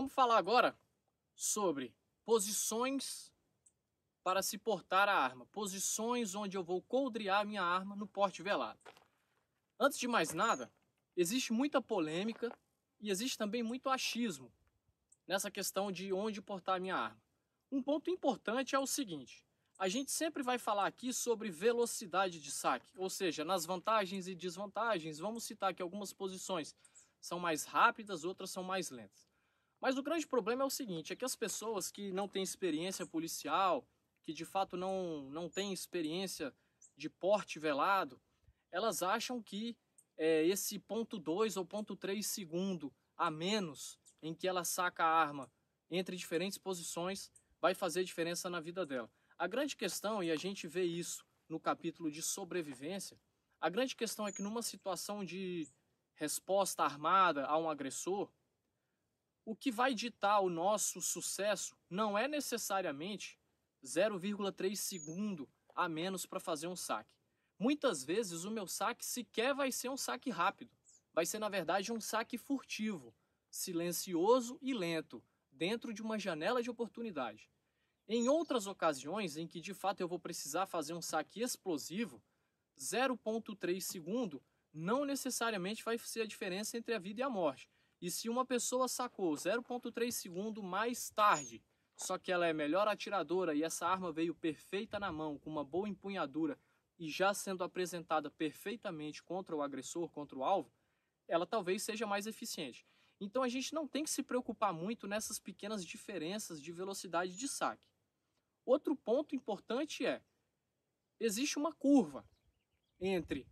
Vamos falar agora sobre posições para se portar a arma. Posições onde eu vou coldrear a minha arma no porte velado. Antes de mais nada, existe muita polêmica e existe também muito achismo nessa questão de onde portar a minha arma. Um ponto importante é o seguinte: a gente sempre vai falar aqui sobre velocidade de saque, ou seja, nas vantagens e desvantagens. Vamos citar que algumas posições são mais rápidas, outras são mais lentas. Mas o grande problema é o seguinte, é que as pessoas que não têm experiência policial, que de fato não têm experiência de porte velado, elas acham que esse ponto 2 ou ponto 3 segundo a menos em que ela saca a arma entre diferentes posições vai fazer diferença na vida dela. A grande questão, e a gente vê isso no capítulo de sobrevivência, a grande questão é que numa situação de resposta armada a um agressor, o que vai ditar o nosso sucesso não é necessariamente 0,3 segundo a menos para fazer um saque. Muitas vezes o meu saque sequer vai ser um saque rápido. Vai ser, na verdade, um saque furtivo, silencioso e lento, dentro de uma janela de oportunidade. Em outras ocasiões em que de fato eu vou precisar fazer um saque explosivo, 0,3 segundo não necessariamente vai ser a diferença entre a vida e a morte. E se uma pessoa sacou 0,3 segundo mais tarde, só que ela é melhor atiradora e essa arma veio perfeita na mão, com uma boa empunhadura e já sendo apresentada perfeitamente contra o agressor, contra o alvo, ela talvez seja mais eficiente. Então a gente não tem que se preocupar muito nessas pequenas diferenças de velocidade de saque. Outro ponto importante é, existe uma curva entre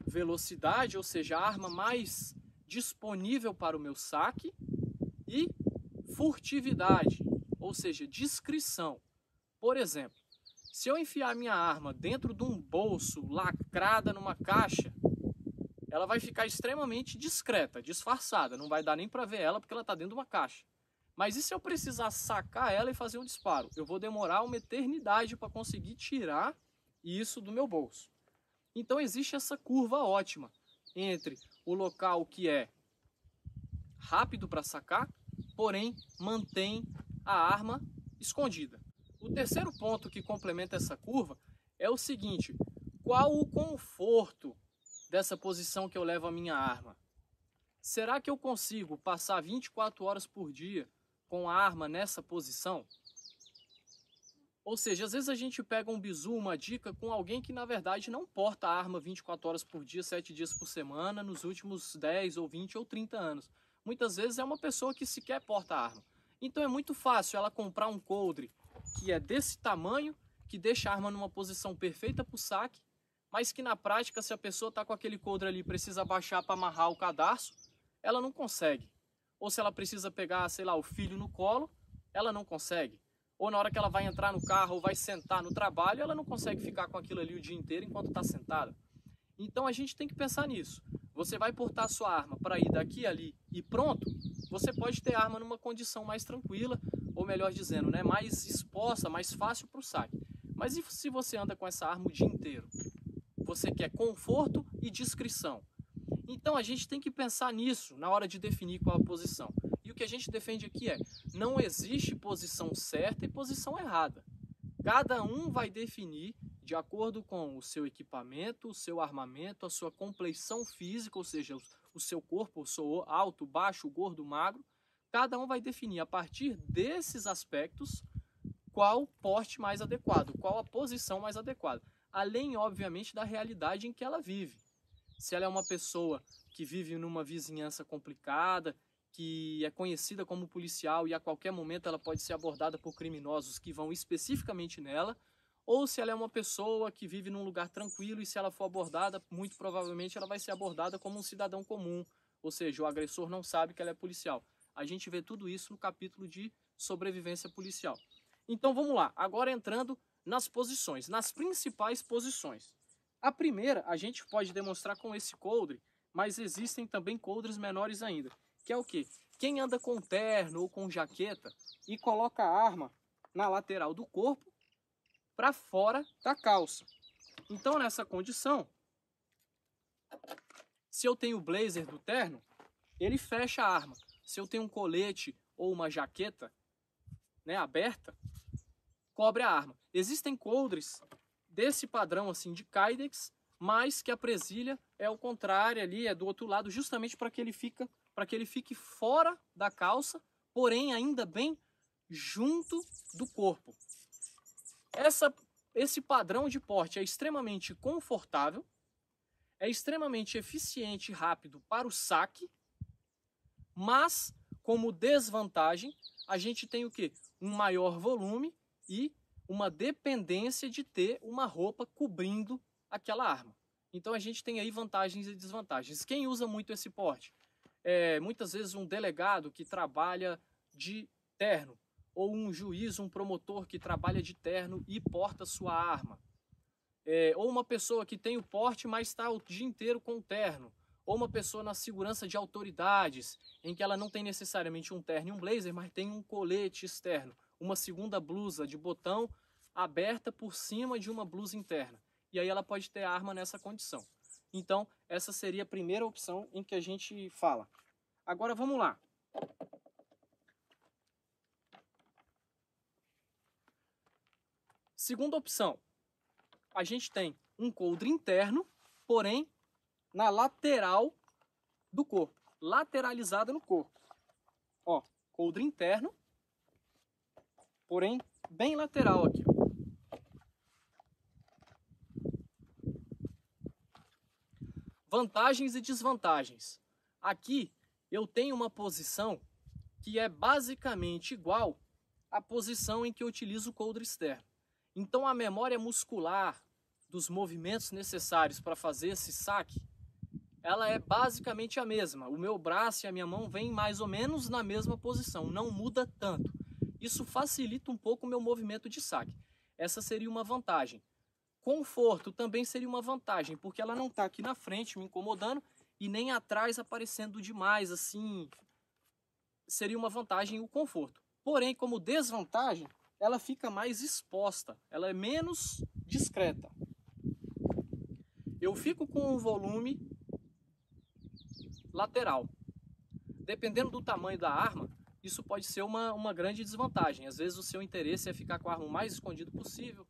velocidade, ou seja, a arma mais disponível para o meu saque, e furtividade, ou seja, discrição. Por exemplo, se eu enfiar minha arma dentro de um bolso, lacrada numa caixa, ela vai ficar extremamente discreta, disfarçada, não vai dar nem para ver ela porque ela está dentro de uma caixa. Mas e se eu precisar sacar ela e fazer um disparo? Eu vou demorar uma eternidade para conseguir tirar isso do meu bolso. Então existe essa curva ótima entre o local que é rápido para sacar, porém mantém a arma escondida. O terceiro ponto que complementa essa curva é o seguinte: qual o conforto dessa posição que eu levo a minha arma? Será que eu consigo passar 24 horas por dia com a arma nessa posição? Ou seja, às vezes a gente pega um bizu, uma dica com alguém que na verdade não porta a arma 24 horas por dia, 7 dias por semana, nos últimos 10 ou 20 ou 30 anos. Muitas vezes é uma pessoa que sequer porta a arma. Então é muito fácil ela comprar um coldre que é desse tamanho, que deixa a arma numa posição perfeita para o saque, mas que na prática, se a pessoa está com aquele coldre ali e precisa abaixar para amarrar o cadarço, ela não consegue. Ou se ela precisa pegar, sei lá, o filho no colo, ela não consegue. Ou na hora que ela vai entrar no carro ou vai sentar no trabalho, ela não consegue ficar com aquilo ali o dia inteiro enquanto está sentada. Então a gente tem que pensar nisso. Você vai portar sua arma para ir daqui ali e pronto, você pode ter a arma numa condição mais tranquila, ou melhor dizendo, né, mais exposta, mais fácil para o saque. Mas e se você anda com essa arma o dia inteiro? Você quer conforto e discrição. Então a gente tem que pensar nisso na hora de definir qual a posição. E o que a gente defende aqui é, não existe posição certa e posição errada. Cada um vai definir de acordo com o seu equipamento, o seu armamento, a sua compleição física, ou seja, o seu corpo, sou alto, baixo, gordo, magro. Cada um vai definir a partir desses aspectos qual o porte mais adequado, qual a posição mais adequada. Além, obviamente, da realidade em que ela vive. Se ela é uma pessoa que vive numa vizinhança complicada, que é conhecida como policial e a qualquer momento ela pode ser abordada por criminosos que vão especificamente nela, ou se ela é uma pessoa que vive num lugar tranquilo e se ela for abordada, muito provavelmente ela vai ser abordada como um cidadão comum, ou seja, o agressor não sabe que ela é policial. A gente vê tudo isso no capítulo de sobrevivência policial. Então vamos lá, agora entrando nas posições, nas principais posições. A primeira a gente pode demonstrar com esse coldre, mas existem também coldres menores ainda, que é o quê? Quem anda com terno ou com jaqueta e coloca a arma na lateral do corpo para fora da calça. Então nessa condição, se eu tenho o blazer do terno, ele fecha a arma. Se eu tenho um colete ou uma jaqueta, né, aberta, cobre a arma. Existem coldres desse padrão assim de kydex, mas que a presilha é o contrário ali, é do outro lado, justamente para que ele fique fora da calça, porém ainda bem junto do corpo. Esse padrão de porte é extremamente confortável, é extremamente eficiente e rápido para o saque, mas como desvantagem a gente tem o quê? Um maior volume e uma dependência de ter uma roupa cobrindo aquela arma. Então a gente tem aí vantagens e desvantagens. Quem usa muito esse porte? Muitas vezes um delegado que trabalha de terno, ou um juiz, um promotor que trabalha de terno e porta sua arma. Ou uma pessoa que tem o porte, mas está o dia inteiro com o terno. Ou uma pessoa na segurança de autoridades, em que ela não tem necessariamente um terno e um blazer, mas tem um colete externo, uma segunda blusa de botão aberta por cima de uma blusa interna. E aí ela pode ter a arma nessa condição. Então, essa seria a primeira opção em que a gente fala. Agora vamos lá. Segunda opção. A gente tem um coldre interno, porém na lateral do corpo, lateralizada no corpo. Ó, coldre interno, porém bem lateral aqui. Vantagens e desvantagens. Aqui eu tenho uma posição que é basicamente igual à posição em que eu utilizo o coldre externo. Então a memória muscular dos movimentos necessários para fazer esse saque, ela é basicamente a mesma. O meu braço e a minha mão vêm mais ou menos na mesma posição, não muda tanto. Isso facilita um pouco o meu movimento de saque. Essa seria uma vantagem. Conforto também seria uma vantagem, porque ela não está aqui na frente me incomodando e nem atrás aparecendo demais, assim, seria uma vantagem o conforto. Porém, como desvantagem, ela fica mais exposta, ela é menos discreta. Eu fico com um volume lateral. Dependendo do tamanho da arma, isso pode ser uma grande desvantagem. Às vezes o seu interesse é ficar com a arma o mais escondido possível,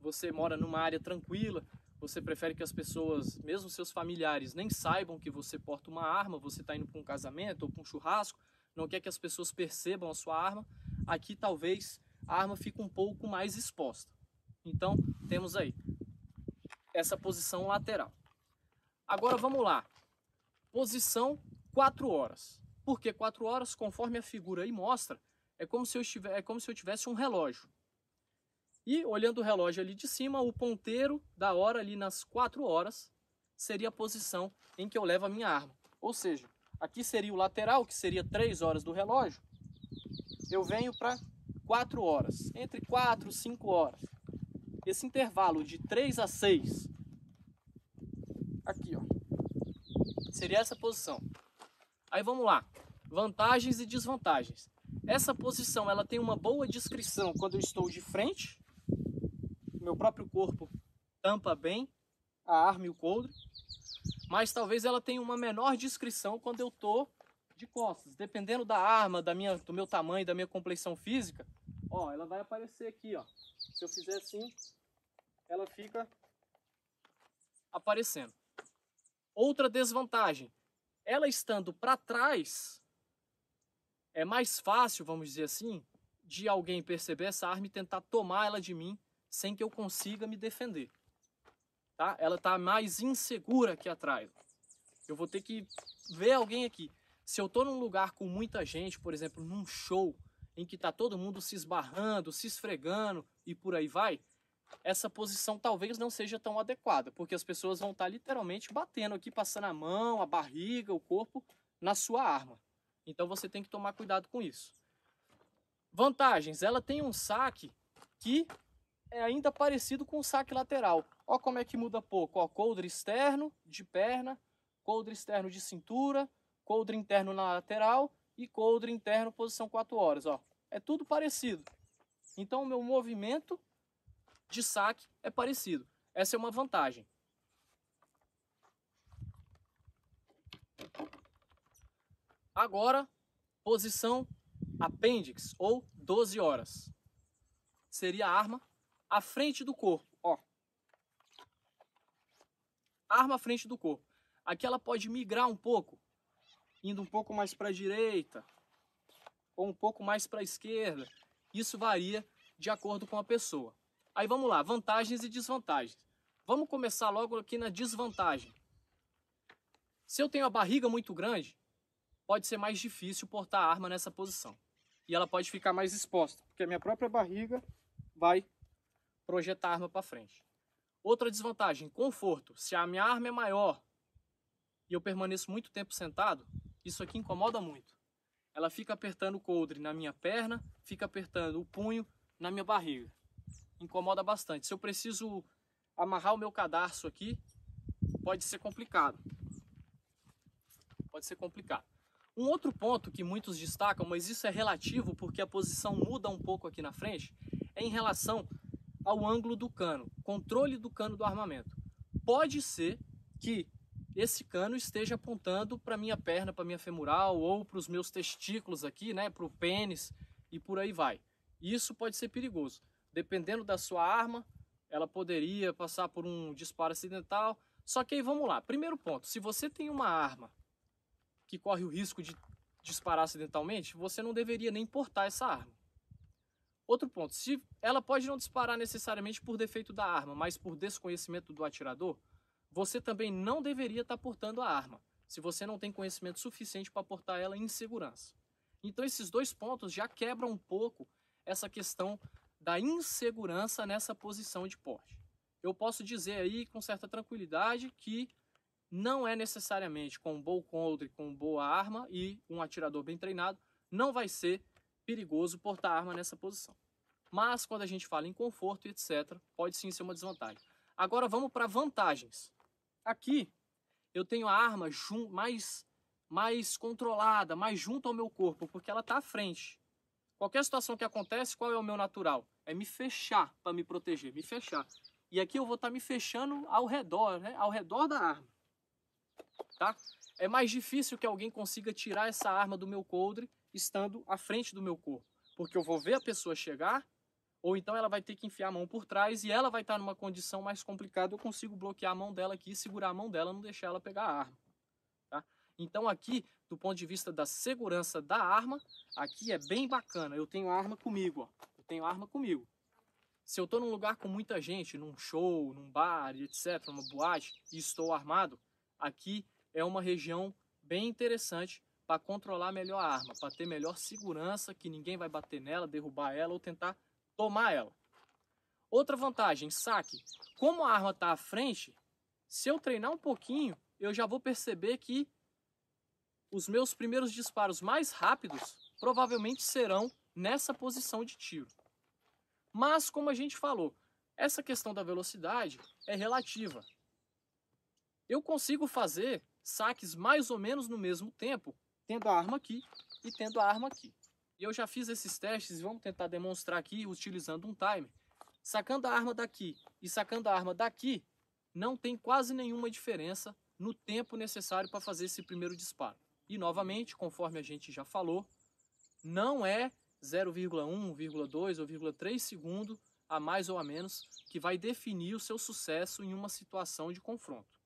você mora numa área tranquila, você prefere que as pessoas, mesmo seus familiares, nem saibam que você porta uma arma, você está indo para um casamento ou para um churrasco, não quer que as pessoas percebam a sua arma, aqui talvez a arma fique um pouco mais exposta. Então, temos aí essa posição lateral. Agora vamos lá. Posição 4 horas. Por que 4 horas? Conforme a figura aí mostra, é como se eu tivesse um relógio. E olhando o relógio ali de cima, o ponteiro da hora ali nas 4 horas seria a posição em que eu levo a minha arma. Ou seja, aqui seria o lateral, que seria 3 horas do relógio. Eu venho para 4 horas, entre 4 e 5 horas. Esse intervalo de 3 a 6, aqui ó, seria essa posição. Aí vamos lá, vantagens e desvantagens. Essa posição ela tem uma boa descrição quando eu estou de frente, meu próprio corpo tampa bem a arma e o coldre, mas talvez ela tenha uma menor descrição quando eu estou de costas. Dependendo da arma, do meu tamanho, da minha complexão física, ó, ela vai aparecer aqui, ó. Se eu fizer assim, ela fica aparecendo. Outra desvantagem, ela estando para trás, é mais fácil, vamos dizer assim, de alguém perceber essa arma e tentar tomar ela de mim sem que eu consiga me defender. Tá? Ela está mais insegura aqui atrás. Eu vou ter que ver alguém aqui. Se eu estou num lugar com muita gente, por exemplo, num show, em que está todo mundo se esbarrando, se esfregando e por aí vai, essa posição talvez não seja tão adequada, porque as pessoas vão estar literalmente batendo aqui, passando a mão, a barriga, o corpo na sua arma. Então você tem que tomar cuidado com isso. Vantagens, ela tem um saque que é ainda parecido com o saque lateral. Ó como é que muda pouco, ó, coldre externo de perna, coldre externo de cintura, coldre interno na lateral e coldre interno posição 4 horas, ó. É tudo parecido. Então o meu movimento de saque é parecido. Essa é uma vantagem. Agora, posição apêndice ou 12 horas. Seria a arma à frente do corpo, ó. Arma à frente do corpo. Aqui ela pode migrar um pouco, indo um pouco mais para a direita ou um pouco mais para a esquerda. Isso varia de acordo com a pessoa. Aí vamos lá, vantagens e desvantagens. Vamos começar logo aqui na desvantagem. Se eu tenho a barriga muito grande, pode ser mais difícil portar a arma nessa posição. E ela pode ficar mais exposta, porque a minha própria barriga vai projetar a arma para frente. Outra desvantagem, conforto. Se a minha arma é maior e eu permaneço muito tempo sentado, isso aqui incomoda muito. Ela fica apertando o coldre na minha perna, fica apertando o punho na minha barriga. Incomoda bastante. Se eu preciso amarrar o meu cadarço aqui, pode ser complicado. Pode ser complicado. Um outro ponto que muitos destacam, mas isso é relativo porque a posição muda um pouco aqui na frente, é em relação ao ângulo do cano, controle do cano do armamento. Pode ser que esse cano esteja apontando para minha perna, para minha femoral ou para os meus testículos aqui, né, para o pênis e por aí vai. Isso pode ser perigoso. Dependendo da sua arma, ela poderia passar por um disparo acidental. Só que aí vamos lá. Primeiro ponto, se você tem uma arma que corre o risco de disparar acidentalmente, você não deveria nem portar essa arma. Outro ponto, se ela pode não disparar necessariamente por defeito da arma, mas por desconhecimento do atirador, você também não deveria estar portando a arma, se você não tem conhecimento suficiente para portar ela em segurança. Então esses dois pontos já quebram um pouco essa questão da insegurança nessa posição de porte. Eu posso dizer aí com certa tranquilidade que não é necessariamente com um bom coldre, com boa arma e um atirador bem treinado, não vai ser perigoso portar arma nessa posição. Mas quando a gente fala em conforto e etc, pode sim ser uma desvantagem. Agora vamos para vantagens. Aqui eu tenho a arma mais controlada, mais junto ao meu corpo, porque ela está à frente. Qualquer situação que acontece, qual é o meu natural? É me fechar para me proteger, me fechar. E aqui eu vou estar me fechando ao redor, né? Ao redor da arma. Tá? É mais difícil que alguém consiga tirar essa arma do meu coldre estando à frente do meu corpo, porque eu vou ver a pessoa chegar, ou então ela vai ter que enfiar a mão por trás e ela vai estar numa condição mais complicada. Eu consigo bloquear a mão dela aqui, segurar a mão dela, não deixar ela pegar a arma. Tá? Então aqui, do ponto de vista da segurança da arma, aqui é bem bacana. Eu tenho a arma comigo, ó. Eu tenho a arma comigo. Se eu estou num lugar com muita gente, num show, num bar, etc., numa boate, e estou armado, aqui é uma região bem interessante para controlar melhor a arma, para ter melhor segurança, que ninguém vai bater nela, derrubar ela ou tentar tomar ela. Outra vantagem, saque. Como a arma está à frente, se eu treinar um pouquinho, eu já vou perceber que os meus primeiros disparos mais rápidos provavelmente serão nessa posição de tiro. Mas, como a gente falou, essa questão da velocidade é relativa. Eu consigo fazer saques mais ou menos no mesmo tempo, tendo a arma aqui e tendo a arma aqui. E eu já fiz esses testes e vamos tentar demonstrar aqui utilizando um timer. Sacando a arma daqui e sacando a arma daqui, não tem quase nenhuma diferença no tempo necessário para fazer esse primeiro disparo. E novamente, conforme a gente já falou, não é 0,1, 0,2 ou 0,3 segundo a mais ou a menos que vai definir o seu sucesso em uma situação de confronto.